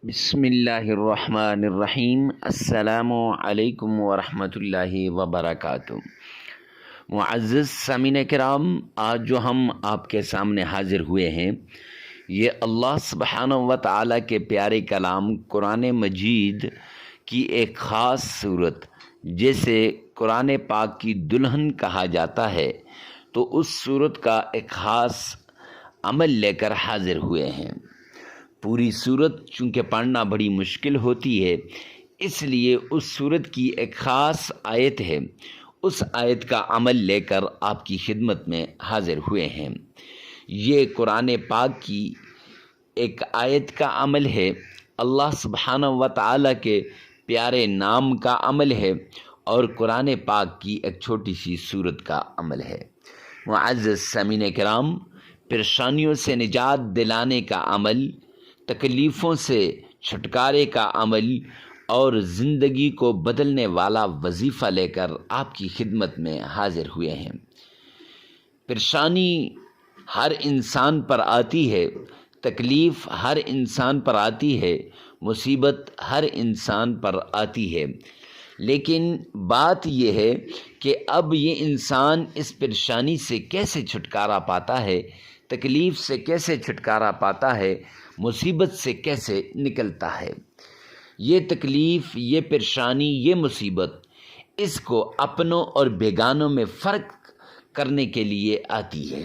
بسم اللہ الرحمن الرحیم۔ السلام علیکم ورحمۃ اللہ وبرکاتہ۔ معزز سامعین کرام، آج جو ہم آپ کے سامنے حاضر ہوئے ہیں یہ اللہ سبحانہ و تعالیٰ کے پیارے کلام قرآن مجید کی ایک خاص صورت، جیسے قرآن پاک کی دلہن کہا جاتا ہے، تو اس صورت کا ایک خاص عمل لے کر حاضر ہوئے ہیں۔ پوری صورت چونکہ پڑھنا بڑی مشکل ہوتی ہے، اس لیے اس صورت کی ایک خاص آیت ہے، اس آیت کا عمل لے کر آپ کی خدمت میں حاضر ہوئے ہیں۔ یہ قرآن پاک کی ایک آیت کا عمل ہے، اللہ سبحانہ و تعالیٰ کے پیارے نام کا عمل ہے، اور قرآن پاک کی ایک چھوٹی سی صورت کا عمل ہے۔ معزز سامعین کرام، پریشانیوں سے نجات دلانے کا عمل، تکلیفوں سے چھٹکارے کا عمل اور زندگی کو بدلنے والا وظیفہ لے کر آپ کی خدمت میں حاضر ہوئے ہیں۔ پریشانی ہر انسان پر آتی ہے، تکلیف ہر انسان پر آتی ہے، مصیبت ہر انسان پر آتی ہے، لیکن بات یہ ہے کہ اب یہ انسان اس پریشانی سے کیسے چھٹکارا پاتا ہے، تکلیف سے کیسے چھٹکارا پاتا ہے، مصیبت سے کیسے نکلتا ہے۔ یہ تکلیف، یہ پریشانی، یہ مصیبت اس کو اپنوں اور بیگانوں میں فرق کرنے کے لیے آتی ہے۔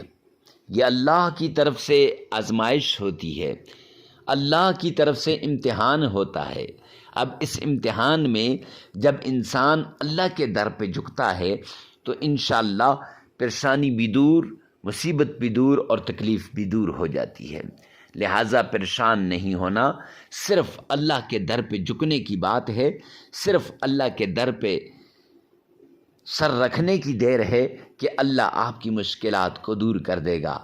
یہ اللہ کی طرف سے آزمائش ہوتی ہے، اللہ کی طرف سے امتحان ہوتا ہے۔ اب اس امتحان میں جب انسان اللہ کے در پہ جھکتا ہے تو انشاءاللہ پریشانی بھی دور، مصیبت بھی دور اور تکلیف بھی دور ہو جاتی ہے۔ لہٰذا پریشان نہیں ہونا، صرف اللہ کے در پہ جھکنے کی بات ہے، صرف اللہ کے در پہ سر رکھنے کی دیر ہے کہ اللہ آپ کی مشکلات کو دور کر دے گا۔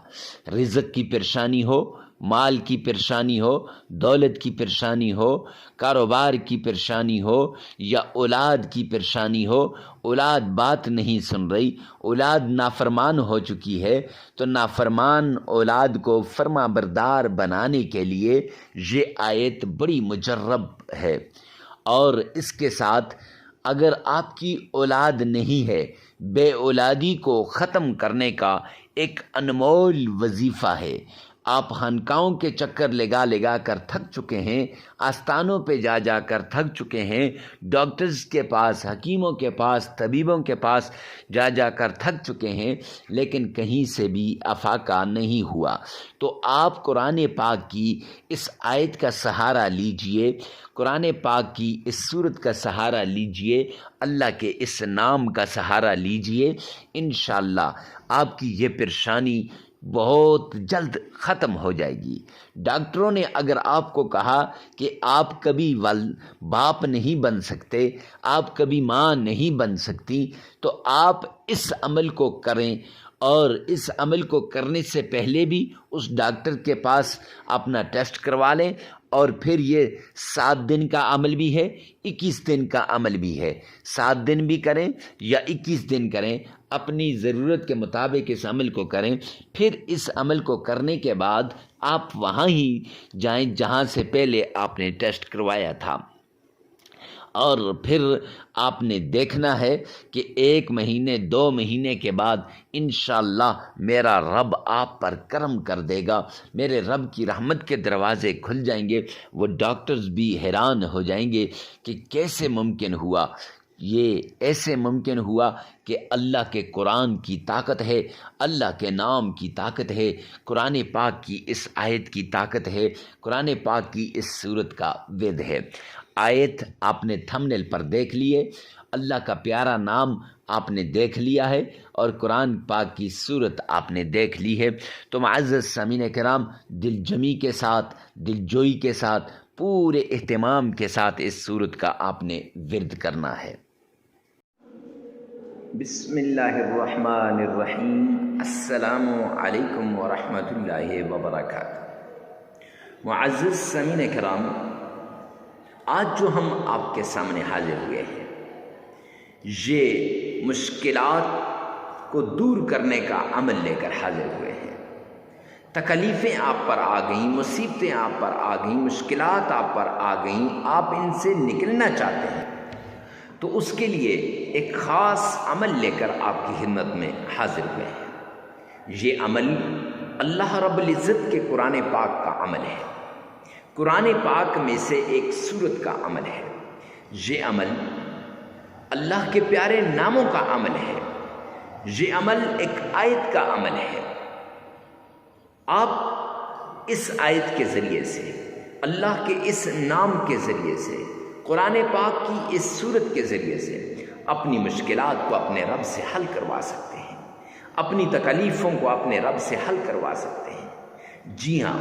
رزق کی پریشانی ہو، مال کی پریشانی ہو، دولت کی پریشانی ہو، کاروبار کی پریشانی ہو، یا اولاد کی پریشانی ہو، اولاد بات نہیں سن رہی، اولاد نافرمان ہو چکی ہے، تو نافرمان اولاد کو فرما بردار بنانے کے لیے یہ آیت بڑی مجرب ہے۔ اور اس کے ساتھ اگر آپ کی اولاد نہیں ہے، بے اولادی کو ختم کرنے کا ایک انمول وظیفہ ہے۔ آپ خانقاہوں کے چکر لگا کر تھک چکے ہیں، آستانوں پہ جا کر تھک چکے ہیں، ڈاکٹرز کے پاس، حکیموں کے پاس، طبیبوں کے پاس جا کر تھک چکے ہیں، لیکن کہیں سے بھی افاقہ نہیں ہوا۔ تو آپ قرآن پاک کی اس آیت کا سہارا لیجئے، قرآن پاک کی اس صورت کا سہارا لیجئے، اللہ کے اس نام کا سہارا لیجئے، انشاءاللہ آپ کی یہ پریشانی بہت جلد ختم ہو جائے گی۔ ڈاکٹروں نے اگر آپ کو کہا کہ آپ کبھی باپ نہیں بن سکتے، آپ کبھی ماں نہیں بن سکتی، تو آپ اس عمل کو کریں، اور اس عمل کو کرنے سے پہلے بھی اس ڈاکٹر کے پاس اپنا ٹیسٹ کروا لیں، اور پھر یہ 7 دن کا عمل بھی ہے، 21 دن کا عمل بھی ہے۔ 7 دن بھی کریں یا 21 دن کریں، اپنی ضرورت کے مطابق اس عمل کو کریں۔ پھر اس عمل کو کرنے کے بعد آپ وہاں ہی جائیں جہاں سے پہلے آپ نے ٹیسٹ کروایا تھا، اور پھر آپ نے دیکھنا ہے کہ 1 مہینے 2 مہینے کے بعد انشاءاللہ میرا رب آپ پر کرم کر دے گا، میرے رب کی رحمت کے دروازے کھل جائیں گے۔ وہ ڈاکٹرز بھی حیران ہو جائیں گے کہ کیسے ممکن ہوا۔ یہ ایسے ممکن ہوا کہ اللہ کے قرآن کی طاقت ہے، اللہ کے نام کی طاقت ہے، قرآن پاک کی اس آیت کی طاقت ہے، قرآن پاک کی اس صورت کا ود ہے۔ آیت آپ نے تھمبنیل پر دیکھ لیے، اللہ کا پیارا نام آپ نے دیکھ لیا ہے، اور قرآن پاک کی صورت آپ نے دیکھ لی ہے۔ تو معزز سامعین کرام، دل جمی کے ساتھ، دل جوئی کے ساتھ، پورے اہتمام کے ساتھ اس صورت کا آپ نے ورد کرنا ہے۔ بسم اللہ الرحمن الرحیم۔ السلام علیکم ورحمۃ اللہ وبرکاتہ۔ معزز سامعین کرام، آج جو ہم آپ کے سامنے حاضر ہوئے ہیں، یہ مشکلات کو دور کرنے کا عمل لے کر حاضر ہوئے ہیں۔ تکلیفیں آپ پر آ گئیں، مصیبتیں آپ پر آ گئیں، مشکلات آپ پر آ گئیں، آپ ان سے نکلنا چاہتے ہیں، تو اس کے لیے ایک خاص عمل لے کر آپ کی خدمت میں حاضر ہوئے ہیں۔ یہ عمل اللہ رب العزت کے قرآن پاک کا عمل ہے، قرآن پاک میں سے ایک سورت کا عمل ہے۔ یہ عمل اللہ کے پیارے ناموں کا عمل ہے، یہ عمل ایک آیت کا عمل ہے۔ آپ اس آیت کے ذریعے سے، اللہ کے اس نام کے ذریعے سے، قرآن پاک کی اس سورت کے ذریعے سے اپنی مشکلات کو اپنے رب سے حل کروا سکتے ہیں، اپنی تکلیفوں کو اپنے رب سے حل کروا سکتے ہیں۔ جی ہاں،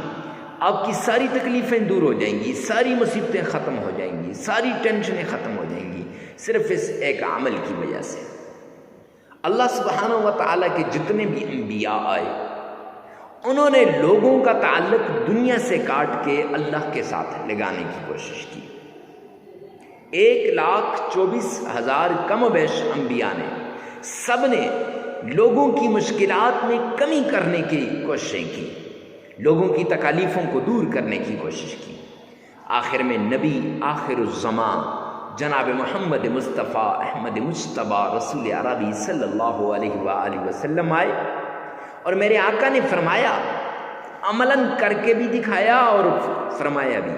آپ کی ساری تکلیفیں دور ہو جائیں گی، ساری مصیبتیں ختم ہو جائیں گی، ساری ٹینشنیں ختم ہو جائیں گی، صرف اس ایک عمل کی وجہ سے۔ اللہ سبحانہ و تعالیٰ کے جتنے بھی انبیاء آئے، انہوں نے لوگوں کا تعلق دنیا سے کاٹ کے اللہ کے ساتھ لگانے کی کوشش کی۔ 1,24,000 کم و بیش انبیاء نے، سب نے لوگوں کی مشکلات میں کمی کرنے کی کوششیں کی، لوگوں کی تکالیفوں کو دور کرنے کی کوشش کی۔ آخر میں نبی آخر الزمان جناب محمد مصطفیٰ احمد مجتبیٰ رسول عربی صلی اللہ علیہ وآلہ وسلم آئے، اور میرے آقا نے فرمایا، عملاً کر کے بھی دکھایا اور فرمایا بھی،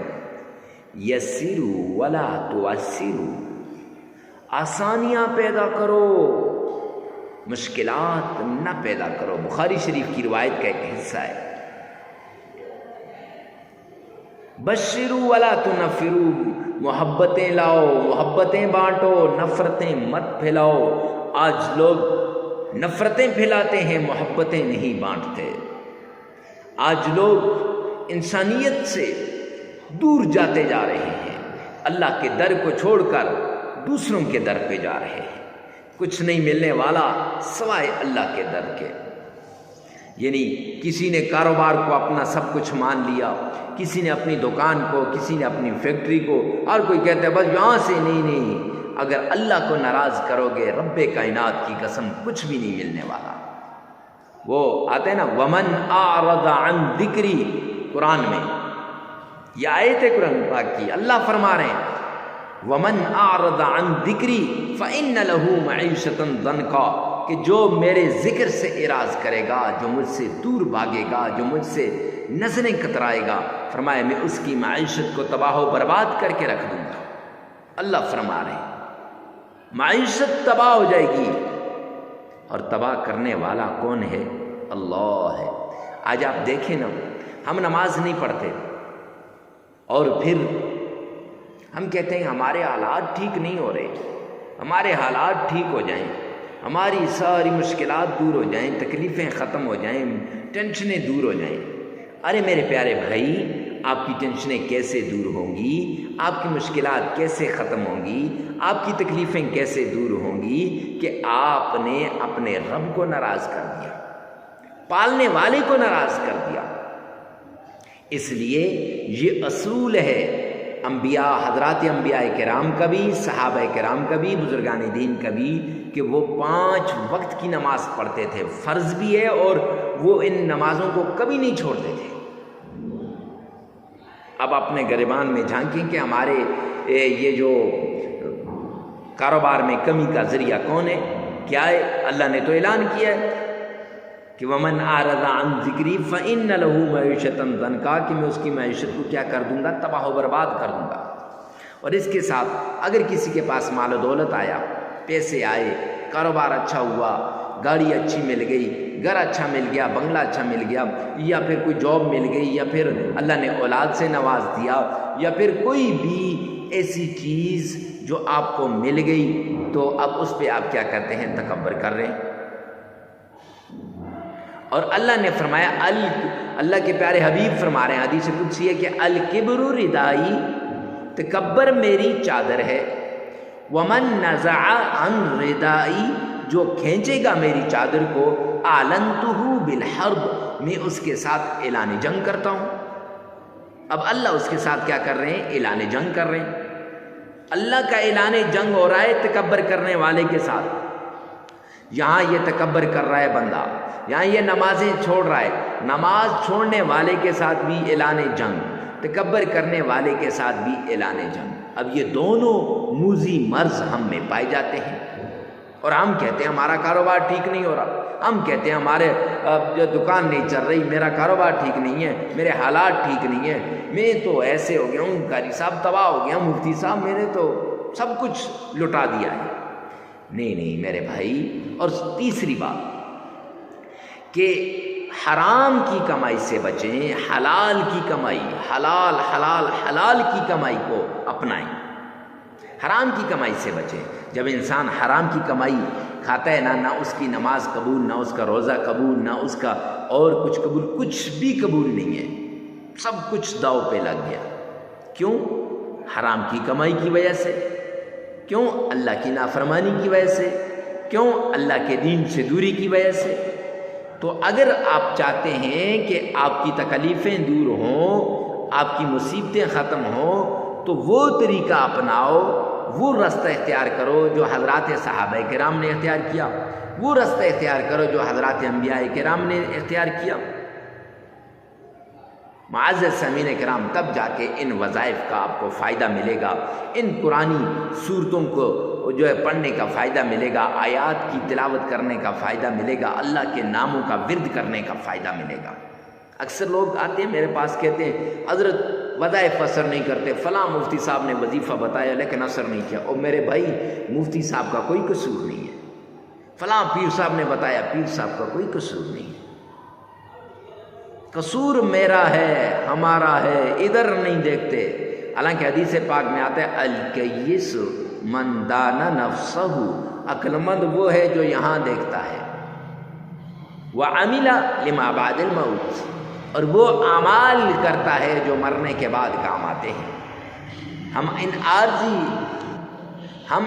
یسروا ولا تعسروا، آسانیاں پیدا کرو، مشکلات نہ پیدا کرو۔ بخاری شریف کی روایت کا ایک حصہ ہے۔ بشروا ولا تنفروا، محبتیں لاؤ، محبتیں بانٹو، نفرتیں مت پھیلاؤ۔ آج لوگ نفرتیں پھیلاتے ہیں، محبتیں نہیں بانٹتے۔ آج لوگ انسانیت سے دور جاتے جا رہے ہیں، اللہ کے در کو چھوڑ کر دوسروں کے در پہ جا رہے ہیں۔ کچھ نہیں ملنے والا سوائے اللہ کے در کے۔ یعنی کسی نے کاروبار کو اپنا سب کچھ مان لیا، کسی نے اپنی دکان کو، کسی نے اپنی فیکٹری کو، اور کوئی کہتا ہے بس یہاں سے نہیں، اگر اللہ کو ناراض کرو گے رب کائنات کی قسم کچھ بھی نہیں ملنے والا۔ وہ آتے ہیں نا، ومن اعرض عن ذکری، قرآن میں یہ آیت ہے قرآن پاک کی، اللہ فرما رہے ہیں ومن اعرض عن ذکری فإن له معیشۃ ضنکا، کہ جو میرے ذکر سے اعراض کرے گا، جو مجھ سے دور بھاگے گا، جو مجھ سے نظریں کترائے گا، فرمایا میں اس کی معیشت کو تباہ و برباد کر کے رکھ دوں گا۔ اللہ فرما رہے ہیں معیشت تباہ ہو جائے گی، اور تباہ کرنے والا کون ہے؟ اللہ ہے۔ آج آپ دیکھیں نا، ہم نماز نہیں پڑھتے اور پھر ہم کہتے ہیں ہمارے حالات ٹھیک نہیں ہو رہے، ہمارے حالات ٹھیک ہو جائیں، ہماری ساری مشکلات دور ہو جائیں، تکلیفیں ختم ہو جائیں، ٹینشنیں دور ہو جائیں۔ ارے میرے پیارے بھائی، آپ کی ٹینشنیں کیسے دور ہوں گی؟ آپ کی مشکلات کیسے ختم ہوں گی؟ آپ کی تکلیفیں کیسے دور ہوں گی کہ آپ نے اپنے رب کو ناراض کر دیا، پالنے والے کو ناراض کر دیا۔ اس لیے یہ اصول ہے انبیاء، حضرات انبیاء کرام کا بھی، صحابہ کرام کا بھی، بزرگان دین کا بھی، کہ وہ 5 وقت کی نماز پڑھتے تھے، فرض بھی ہے، اور وہ ان نمازوں کو کبھی نہیں چھوڑتے تھے۔ اب اپنے گریبان میں جھانکیں کہ ہمارے یہ جو کاروبار میں کمی کا ذریعہ کون ہے؟ کیا ہے؟ اللہ نے تو اعلان کیا ہے کہ ومن اعرض عن ذکری فإن له معیشۃ ضنکا، کہ میں اس کی معیشت کو کیا کر دوں گا؟ تباہ و برباد کر دوں گا۔ اور اس کے ساتھ اگر کسی کے پاس مال و دولت آیا، پیسے آئے، کاروبار اچھا ہوا، گاڑی اچھی مل گئی، گھر اچھا مل گیا، بنگلہ اچھا مل گیا، یا پھر کوئی جاب مل گئی، یا پھر اللہ نے اولاد سے نواز دیا، یا پھر کوئی بھی ایسی چیز جو آپ کو مل گئی، تو اب اس پہ آپ کیا کرتے ہیں؟ تکبر کر رہے ہیں۔ اور اللہ نے فرمایا، اللہ کے پیارے حبیب فرما رہے ہیں، حدیث قدسی ہے کہ الکبر ردائی، تکبر میری چادر ہے، ومن نزع عن ردائی، جو کھینچے گا میری چادر کو، اعلنتہ بالحرب، میں اس کے ساتھ اعلان جنگ کرتا ہوں۔ اب اللہ اس کے ساتھ کیا کر رہے ہیں؟ اعلان جنگ کر رہے ہیں۔ اللہ کا اعلان جنگ ہو رہا ہے تکبر کرنے والے کے ساتھ، یہاں یہ تکبر کر رہا ہے بندہ، یہاں یہ نمازیں چھوڑ رہا ہے، نماز چھوڑنے والے کے ساتھ بھی اعلان جنگ، تکبر کرنے والے کے ساتھ بھی اعلان جنگ۔ اب یہ دونوں موذی مرض ہم میں پائے جاتے ہیں، اور ہم کہتے ہیں ہمارا کاروبار ٹھیک نہیں ہو رہا، ہم کہتے ہیں ہمارے جو دکان نہیں چل رہی، میرا کاروبار ٹھیک نہیں ہے، میرے حالات ٹھیک نہیں ہیں، میں تو ایسے ہو گیا ہوں، قاری صاحب تباہ ہو گیا، مفتی صاحب میں نے تو سب کچھ لٹا دیا ہے۔ نہیں نہیں میرے بھائی۔ اور تیسری بات کہ حرام کی کمائی سے بچیں، حلال کی کمائی، حلال حلال حلال کی کمائی کو اپنائیں، حرام کی کمائی سے بچیں۔ جب انسان حرام کی کمائی کھاتا ہے نہ اس کی نماز قبول، نہ اس کا روزہ قبول، نہ اس کا اور کچھ قبول، کچھ بھی قبول نہیں ہے، سب کچھ داؤ پہ لگ گیا۔ کیوں؟ حرام کی کمائی کی وجہ سے۔ کیوں؟ اللہ کی نافرمانی کی وجہ سے۔ کیوں؟ اللہ کے دین سے دوری کی وجہ سے۔ تو اگر آپ چاہتے ہیں کہ آپ کی تکلیفیں دور ہوں، آپ کی مصیبتیں ختم ہوں، تو وہ طریقہ اپناؤ، وہ رستہ اختیار کرو جو حضرات صحابہ کرام نے اختیار کیا، وہ رستہ اختیار کرو جو حضرات انبیاء کرام نے اختیار کیا۔ معزز سامعین کرام، تب جا کے ان وظائف کا آپ کو فائدہ ملے گا، ان قرآنی صورتوں کو جو ہے پڑھنے کا فائدہ ملے گا، آیات کی تلاوت کرنے کا فائدہ ملے گا، اللہ کے ناموں کا ورد کرنے کا فائدہ ملے گا۔ اکثر لوگ آتے ہیں میرے پاس، کہتے ہیں حضرت وظائف اثر نہیں کرتے، فلاں مفتی صاحب نے وظیفہ بتایا لیکن اثر نہیں کیا۔ اور میرے بھائی، مفتی صاحب کا کوئی قصور نہیں ہے، فلاں پیر صاحب نے بتایا، پیر صاحب کا کوئی قصور نہیں ہے، قصور میرا ہے، ہمارا ہے، ادھر نہیں دیکھتے۔ حالانکہ حدیث پاک میں آتا ہے الکیس من دان نفسہ، عقل مند وہ ہے جو یہاں دیکھتا ہے، وعمل لما بعد الموت، اور وہ اعمال کرتا ہے جو مرنے کے بعد کام آتے ہیں۔ ہم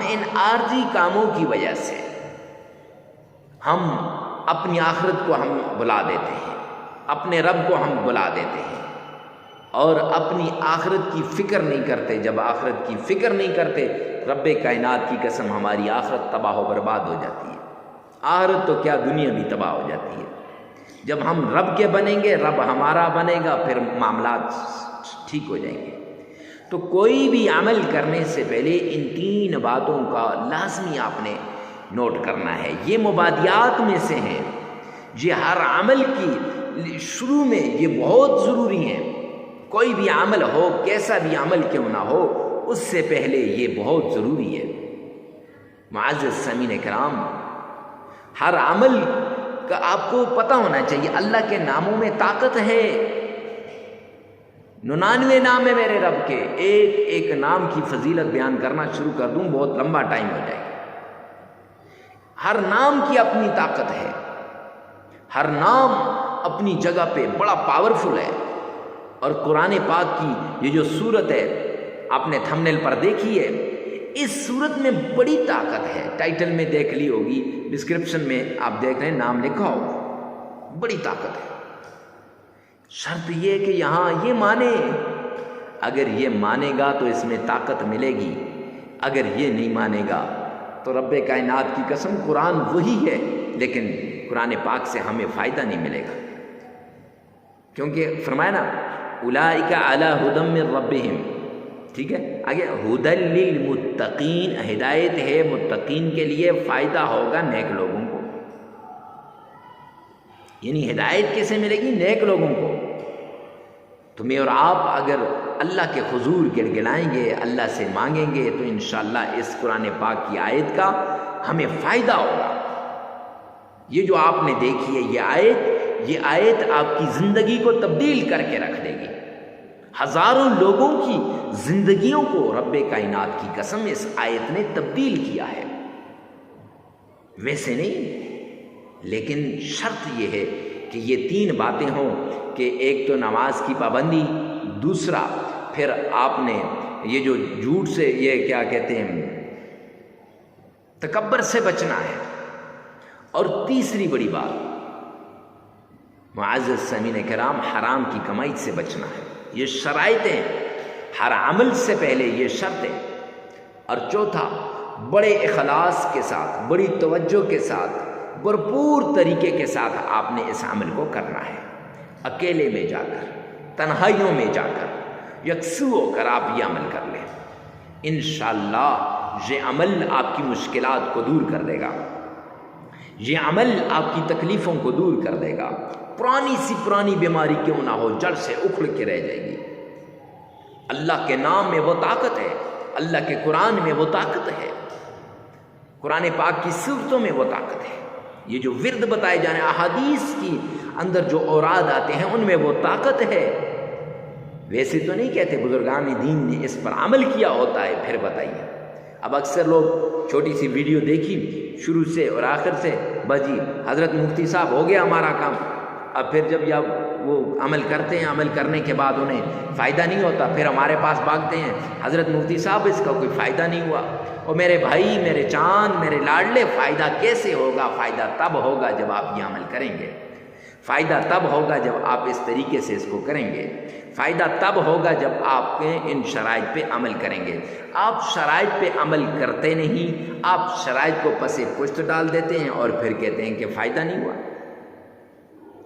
ان عارضی کاموں کی وجہ سے ہم اپنی آخرت کو ہم بلا دیتے ہیں، اپنے رب کو ہم بلا دیتے ہیں، اور اپنی آخرت کی فکر نہیں کرتے۔ جب آخرت کی فکر نہیں کرتے، رب کائنات کی قسم ہماری آخرت تباہ و برباد ہو جاتی ہے۔ آخرت تو کیا، دنیا بھی تباہ ہو جاتی ہے۔ جب ہم رب کے بنیں گے، رب ہمارا بنے گا، پھر معاملات ٹھیک ہو جائیں گے۔ تو کوئی بھی عمل کرنے سے پہلے ان تین باتوں کا لازمی آپ نے نوٹ کرنا ہے۔ یہ مبادیات میں سے ہیں، یہ ہر عمل کی شروع میں یہ بہت ضروری ہیں۔ کوئی بھی عمل ہو، کیسا بھی عمل کیوں نہ ہو، اس سے پہلے یہ بہت ضروری ہے۔ معزز سامعین کرام، ہر عمل کا آپ کو پتہ ہونا چاہیے، اللہ کے ناموں میں طاقت ہے۔ 99 نام ہے میرے رب کے، ایک ایک نام کی فضیلت بیان کرنا شروع کر دوں بہت لمبا ٹائم ہو جائے گا۔ ہر نام کی اپنی طاقت ہے، ہر نام اپنی جگہ پہ بڑا پاورفل ہے۔ اور قرآن پاک کی یہ جو صورت ہے، آپ نے تھمبنیل پر دیکھی ہے، اس صورت میں بڑی طاقت ہے۔ ٹائٹل میں دیکھ لی ہوگی، ڈسکرپشن میں آپ دیکھ رہے ہیں، نام لکھا ہوگا، بڑی طاقت ہے۔ شرط یہ ہے کہ یہاں یہ مانے، اگر یہ مانے گا تو اس میں طاقت ملے گی، اگر یہ نہیں مانے گا تو رب کائنات کی قسم قرآن وہی ہے لیکن قرآن پاک سے ہمیں فائدہ نہیں ملے گا، کیونکہ فرمایا نا اولئک علی ھدی من ربہم، ٹھیک ہے، آگے ھدی للمتقین، ہدایت ہے متقین کے لیے، فائدہ ہوگا نیک لوگوں کو۔ یعنی ہدایت کیسے ملے گی؟ نیک لوگوں کو۔ تمہیں اور آپ اگر اللہ کے حضور گڑگڑائیں گے، اللہ سے مانگیں گے، تو انشاءاللہ اس قرآن پاک کی آیت کا ہمیں فائدہ ہوگا۔ یہ جو آپ نے دیکھی ہے یہ آیت آپ کی زندگی کو تبدیل کر کے رکھ دے گی۔ ہزاروں لوگوں کی زندگیوں کو رب کائنات کی قسم اس آیت نے تبدیل کیا ہے۔ ویسے نہیں، لیکن شرط یہ ہے کہ یہ تین باتیں ہوں کہ ایک تو نماز کی پابندی، دوسرا پھر آپ نے یہ جو جھوٹ سے، یہ کیا کہتے ہیں، تکبر سے بچنا ہے، اور تیسری بڑی بات معزز سامعین کرام، حرام کی کمائی سے بچنا ہے۔ یہ شرائطیں، ہر عمل سے پہلے یہ شرط ہے۔ اور چوتھا، بڑے اخلاص کے ساتھ، بڑی توجہ کے ساتھ بھرپور طریقے کے ساتھ آپ نے اس عمل کو کرنا ہے. اکیلے میں جا کر، تنہائیوں میں جا کر، یکسو ہو کر آپ یہ عمل کر لیں. انشاءاللہ یہ عمل آپ کی مشکلات کو دور کر دے گا، یہ عمل آپ کی تکلیفوں کو دور کر دے گا. پرانی سی پرانی بیماری کیوں نہ ہو، جڑ سے اکھڑ کے رہ جائے گی. اللہ کے نام میں وہ طاقت ہے، اللہ کے قرآن میں وہ طاقت ہے، قرآن پاک کی صورتوں میں وہ طاقت ہے. یہ جو ورد بتائے جانے احادیث کی اندر جو اوراد آتے ہیں ان میں وہ طاقت ہے. ویسے تو نہیں کہتے، بزرگان دین نے اس پر عمل کیا ہوتا ہے. پھر بتائیے، اب اکثر لوگ چھوٹی سی ویڈیو دیکھی شروع سے اور آخر سے، بس جی حضرت مفتی صاحب ہو گیا ہمارا کام. اب پھر جب وہ عمل کرتے ہیں، عمل کرنے کے بعد انہیں فائدہ نہیں ہوتا، پھر ہمارے پاس بھاگتے ہیں، حضرت مفتی صاحب اس کا کوئی فائدہ نہیں ہوا. اور میرے بھائی، میرے چاند، میرے لاڈلے، فائدہ کیسے ہوگا؟ فائدہ تب ہوگا جب آپ یہ عمل کریں گے. فائدہ تب ہوگا جب آپ اس طریقے سے اس کو کریں گے. فائدہ تب ہوگا جب آپ ان شرائط پہ عمل کریں گے. آپ شرائط پہ عمل کرتے نہیں، آپ شرائط کو پس پشت ڈال دیتے ہیں اور پھر کہتے ہیں کہ فائدہ نہیں ہوا.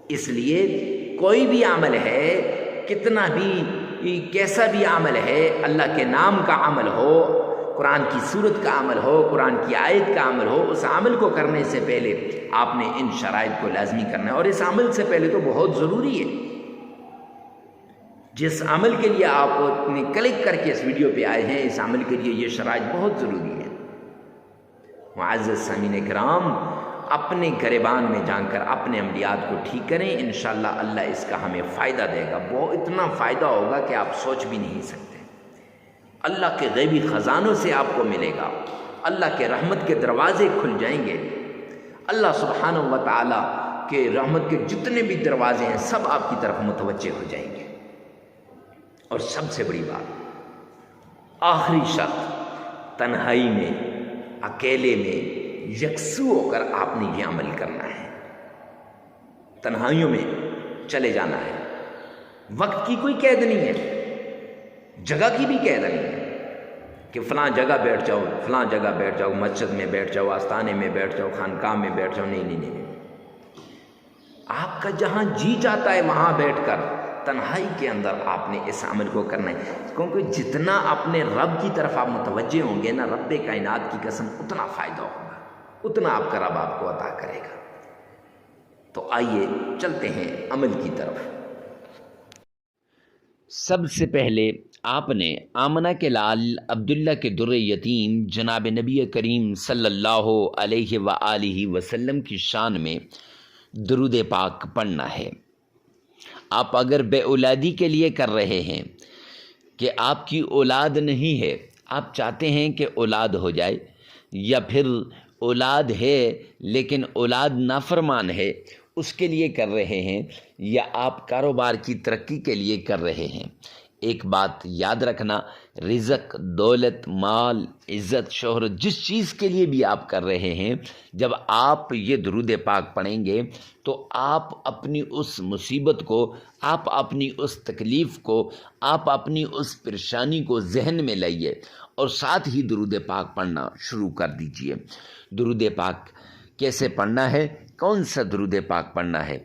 اس لیے کوئی بھی عمل ہے، کتنا بھی کیسا بھی عمل ہے، اللہ کے نام کا عمل ہو، قرآن کی سورت کا عمل ہو، قرآن کی آیت کا عمل ہو، اس عمل کو کرنے سے پہلے آپ نے ان شرائط کو لازمی کرنا ہے. اور اس عمل سے پہلے تو بہت ضروری ہے، جس عمل کے لیے آپ نے کلک کر کے اس ویڈیو پہ آئے ہیں، اس عمل کے لیے یہ شرائط بہت ضروری ہے. معزز سامعین کرام، اپنے گریبان میں جان کر اپنے عملیات کو ٹھیک کریں. انشاءاللہ اللہ اس کا ہمیں فائدہ دے گا. وہ اتنا فائدہ ہوگا کہ آپ سوچ بھی نہیں سکتے. اللہ کے غیبی خزانوں سے آپ کو ملے گا. اللہ کے رحمت کے دروازے کھل جائیں گے. اللہ سبحانہ و تعالی کے رحمت کے جتنے بھی دروازے ہیں سب آپ کی طرف متوجہ ہو جائیں گے. اور سب سے بڑی بات، آخری شرط، تنہائی میں، اکیلے میں، یکسو ہو کر آپ نے یہ عمل کرنا ہے. تنہائیوں میں چلے جانا ہے. وقت کی کوئی قید نہیں ہے، جگہ کی بھی قید نہیں ہے کہ فلاں جگہ بیٹھ جاؤ، فلاں جگہ بیٹھ جاؤ، مسجد میں بیٹھ جاؤ، آستانے میں بیٹھ جاؤ، خانقاہ میں بیٹھ جاؤ. نہیں نہیں نہیں، آپ کا جہاں جی چاہتا ہے وہاں بیٹھ کر تنہائی کے اندر آپ نے اس عمل کو کرنا ہے. کیونکہ جتنا اپنے رب کی طرف آپ متوجہ ہوں گے نا، رب کائنات کی قسم، اتنا فائدہ ہوگا، اتنا آپ کا رب آپ کو عطا کرے گا. تو آئیے چلتے ہیں عمل کی طرف. سب سے پہلے آپ نے آمنہ کے لال عبداللہ کے در یتیم جناب نبی کریم صلی اللہ علیہ وآلہ وسلم کی شان میں درود پاک پڑھنا ہے. آپ اگر بے اولادی کے لیے کر رہے ہیں کہ آپ کی اولاد نہیں ہے، آپ چاہتے ہیں کہ اولاد ہو جائے، یا پھر اولاد ہے لیکن اولاد نافرمان ہے، اس کے لیے کر رہے ہیں، یا آپ کاروبار کی ترقی کے لیے کر رہے ہیں، ایک بات یاد رکھنا، رزق، دولت، مال، عزت، شہرت، جس چیز کے لیے بھی آپ کر رہے ہیں، جب آپ یہ درود پاک پڑھیں گے تو آپ اپنی اس مصیبت کو، آپ اپنی اس تکلیف کو، آپ اپنی اس پریشانی کو ذہن میں لائیے اور ساتھ ہی درود پاک پڑھنا شروع کر دیجئے. درود پاک کیسے پڑھنا ہے؟ کون سا درود پاک پڑھنا ہے؟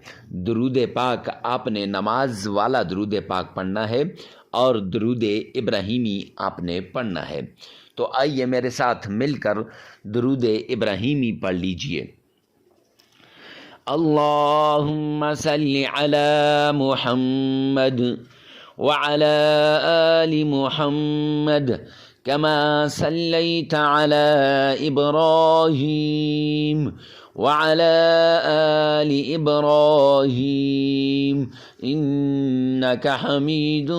درود پاک آپ نے نماز والا درود پاک پڑھنا ہے اور درود ابراہیمی آپ نے پڑھنا ہے. تو آئیے میرے ساتھ مل کر درود ابراہیمی پڑھ لیجئے. اللہم صلی علی محمد وعلی آل محمد کما صلیت علی ابراہیم وعلى آل إبراهيم إنك حميد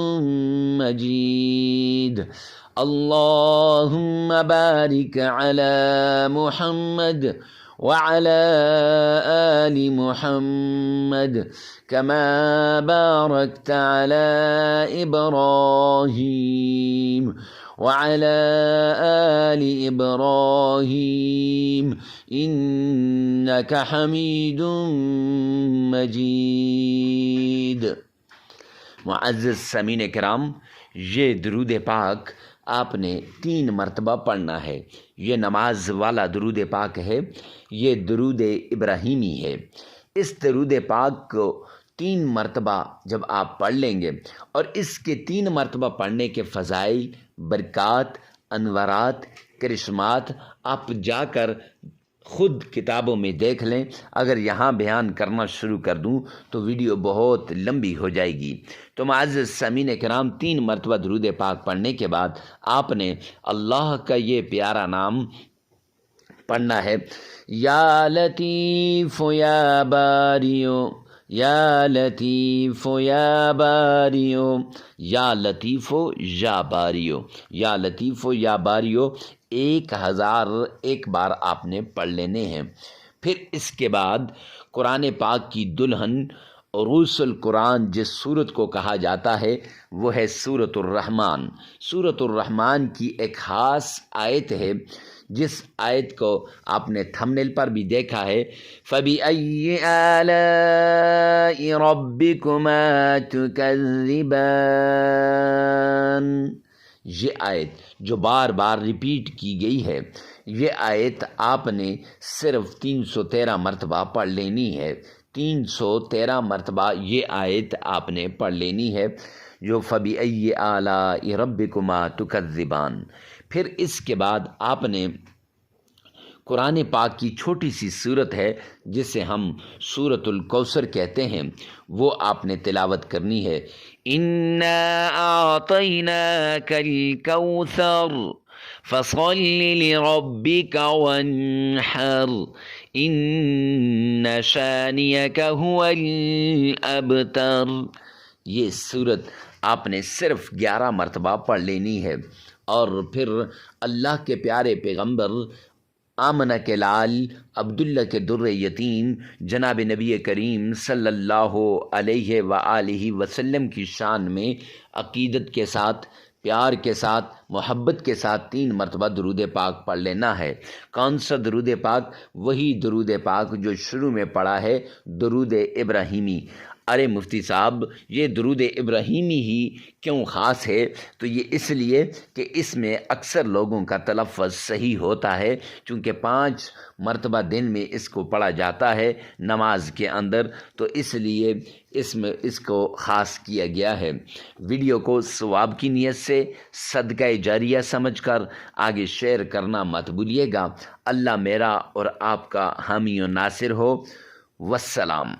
مجيد. اللهم بارك على محمد وعلى آل محمد كما باركت على إبراهيم وعلى آل إبراهيم إنك حميد مجيد. معزز سامعین کرام، یہ درود پاک آپ نے 3 مرتبہ پڑھنا ہے۔ یہ نماز والا درود پاک ہے، یہ درود ابراہیمی ہے۔ اس درود پاک کو 3 مرتبہ جب آپ پڑھ لیں گے اور اس کے 3 مرتبہ پڑھنے کے فضائل، برکات، انوارات، کرشمات آپ جا کر خود کتابوں میں دیکھ لیں۔ اگر یہاں بیان کرنا شروع کر دوں تو ویڈیو بہت لمبی ہو جائے گی۔ تو معزز سامعین کرام، 3 مرتبہ درود پاک پڑھنے کے بعد آپ نے اللہ کا یہ پیارا نام پڑھنا ہے، یا لطیف یا باریو، یا لطیف یا باریو، یا لطیف یا باریو، یا لطیف یا باریو 1001 بار آپ نے پڑھ لینے ہیں۔ پھر اس کے بعد قرآن پاک کی دلہن عروس القرآن جس سورت کو کہا جاتا ہے وہ ہے سورۃ الرحمن۔ سورۃ الرحمن کی ایک خاص آیت ہے جس آیت کو آپ نے تھمبنیل پر بھی دیکھا ہے، فَبِأَيِّ آلَاءِ رَبِّكُمَا تُكَذِّبَانِ۔ یہ آیت جو بار بار ریپیٹ کی گئی ہے، یہ آیت آپ نے صرف 313 مرتبہ پڑھ لینی ہے۔ 313 مرتبہ یہ آیت آپ نے پڑھ لینی ہے، جو فَبِأَيِّ آلَاءِ رَبِّكُمَا تُكَذِّبَانِ۔ پھر اس کے بعد آپ نے قرآن پاک کی چھوٹی سی سورت ہے جسے ہم سورۃ الکوثر کہتے ہیں، وہ آپ نے تلاوت کرنی ہے، اِنَّا أَعْطَيْنَاكَ الْكَوْثَرَ فَصَلِّ لِرَبِّكَ وَانْحَرْ إِنَّ شَانِئَكَ هُوَ الْأَبْتَرُ۔ یہ سورت آپ نے صرف 11 مرتبہ پڑھ لینی ہے، اور پھر اللہ کے پیارے پیغمبر آمنہ کے لال عبداللہ کے در یتیم جناب نبی کریم صلی اللہ علیہ وآلہ وسلم کی شان میں عقیدت کے ساتھ، پیار کے ساتھ، محبت کے ساتھ 3 مرتبہ درود پاک پڑھ لینا ہے۔ کون سا درود پاک؟ وہی درود پاک جو شروع میں پڑھا ہے، درود ابراہیمی۔ ارے مفتی صاحب، یہ درود ابراہیمی ہی کیوں خاص ہے؟ تو یہ اس لیے کہ اس میں اکثر لوگوں کا تلفظ صحیح ہوتا ہے، چونکہ 5 مرتبہ دن میں اس کو پڑھا جاتا ہے نماز کے اندر، تو اس لیے اس میں اس کو خاص کیا گیا ہے۔ ویڈیو کو ثواب کی نیت سے صدقہ جاریہ سمجھ کر آگے شیئر کرنا مت بھولیے گا۔ اللہ میرا اور آپ کا حامی و ناصر ہو۔ والسلام۔